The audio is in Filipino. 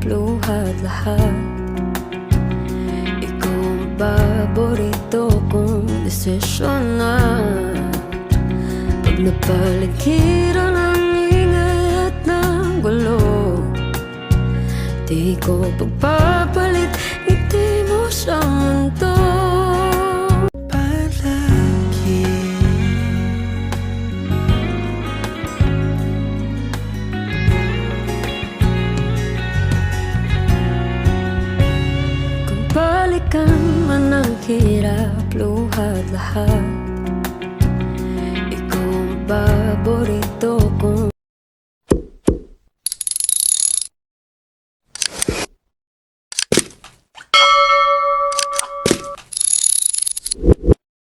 luha't lahat. Ikaw ang paborito kong desisyon na pag napaligiran ang ingay at ng gulo, di ko pagpapalit ngiti mo sa mundo. Balikan man ang hirap, luha't lahat. Ikaw ang paborito kong